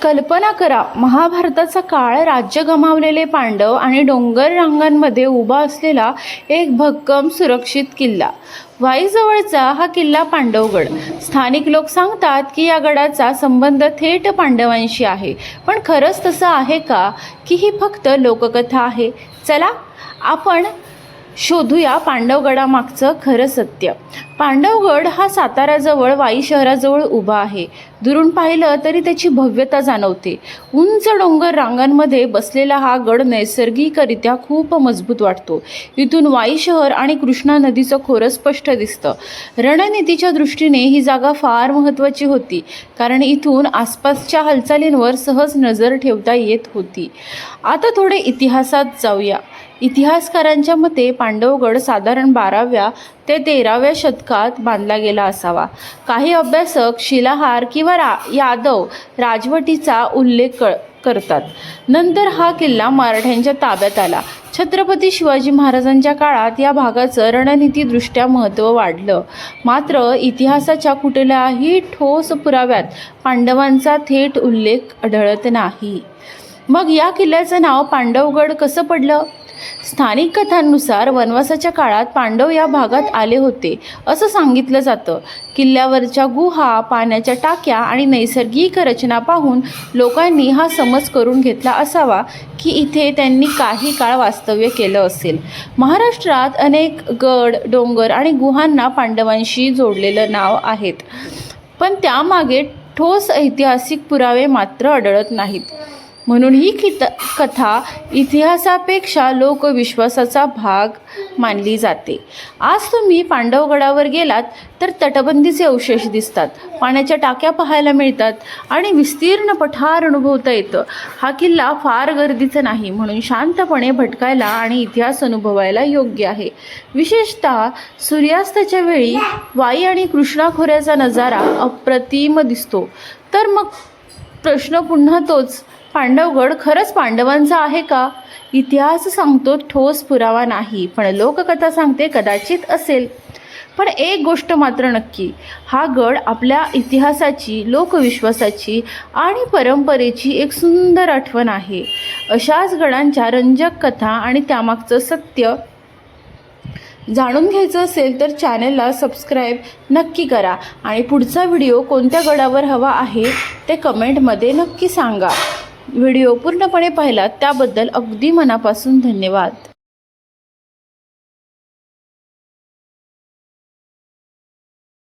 कल्पना करा, महाभारताचा काळ, राज्य गमावलेले पांडव आणि डोंगर रांगांमध्ये उभा असलेला एक भक्कम सुरक्षित किल्ला. वाईजवळचा हा किल्ला पांडवगड. स्थानिक लोक सांगतात की या गडाचा संबंध थेट पांडवांशी आहे. पण खरंच तसं आहे का, की ही फक्त लोककथा आहे? चला आपण शोधूया पांडवगडामागचं खरं सत्य. पांडवगड हा साताऱ्याजवळ वाई शहराजवळ उभा आहे. दुरून पाहिलं तरी त्याची भव्यता जाणवते. उंच डोंगर रांगांमध्ये बसलेला हा गड नैसर्गिकरित्या खूप मजबूत वाटतो. इथून वाई शहर आणि कृष्णा नदीचं खोरं स्पष्ट दिसतं. रणनीतीच्या दृष्टीने ही जागा फार महत्त्वाची होती, कारण इथून आसपासच्या हालचालींवर सहज नजर ठेवता येत होती. आता थोडे इतिहासात जाऊया. इतिहासकारांच्या मते पांडवगड साधारण 12व्या ते 13व्या शतकात बांधला गेला असावा. काही अभ्यासक शिलाहार किंवा यादव राजवटीचा उल्लेख करतात. नंतर हा किल्ला मराठ्यांच्या ताब्यात आला. छत्रपती शिवाजी महाराजांच्या काळात या भागाचं रणनीतीदृष्ट्या महत्त्व वाढलं. मात्र इतिहासाच्या कुठल्याही ठोस पुराव्यात पांडवांचा थेट उल्लेख आढळत नाही. मग या किल्ल्याचं नाव पांडवगड कसं पडलं? स्थानिक कथांनुसार वनवासाच्या काळात पांडव या भागात आले होते असं सांगितलं जातं. किल्ल्यावरच्या गुहा, पाण्याच्या टाक्या आणि नैसर्गिक रचना पाहून लोकांनी हा समज करून घेतला असावा की इथे त्यांनी काही काळ वास्तव्य केलं असेल. महाराष्ट्रात अनेक गड, डोंगर आणि गुहांना पांडवांशी जोडलेलं नाव आहेत, पण त्यामागे ठोस ऐतिहासिक पुरावे मात्र आढळत नाहीत. म्हणून ही कथा इतिहासापेक्षा लोकविश्वासाचा भाग मानली जाते. आज तुम्ही पांडवगडावर गेलात तर तटबंदीचे अवशेष दिसतात, पाण्याच्या टाक्या पाहायला मिळतात आणि विस्तीर्ण पठार अनुभवता येतं. हा किल्ला फार गर्दीचा नाही, म्हणून शांतपणे भटकायला आणि इतिहास अनुभवायला योग्य आहे. विशेषतः सूर्यास्ताच्या वेळी वाई आणि कृष्णा खोऱ्याचा नजारा अप्रतिम दिसतो. तर मग प्रश्न पुन्हा तोच, पांडवगड खरंच पांडवांचा आहे का? इतिहास सांगतो ठोस पुरावा नाही, पण लोककथा सांगते कदाचित असेल. पण एक गोष्ट मात्र नक्की, हा गड आपल्या इतिहासाची, लोकविश्वासाची आणि परंपरेची एक सुंदर आठवण आहे. अशाच गडांच्या रंजक कथा आणि त्यामागचं सत्य जाणून घ्यायचं असेल तर चॅनलला सबस्क्राईब नक्की करा आणि पुढचा व्हिडिओ कोणत्या गडावर हवा आहे ते कमेंटमध्ये नक्की सांगा. व्हिडिओ पूर्णपणे पाहिलात त्याबद्दल अगदी मनापासून धन्यवाद.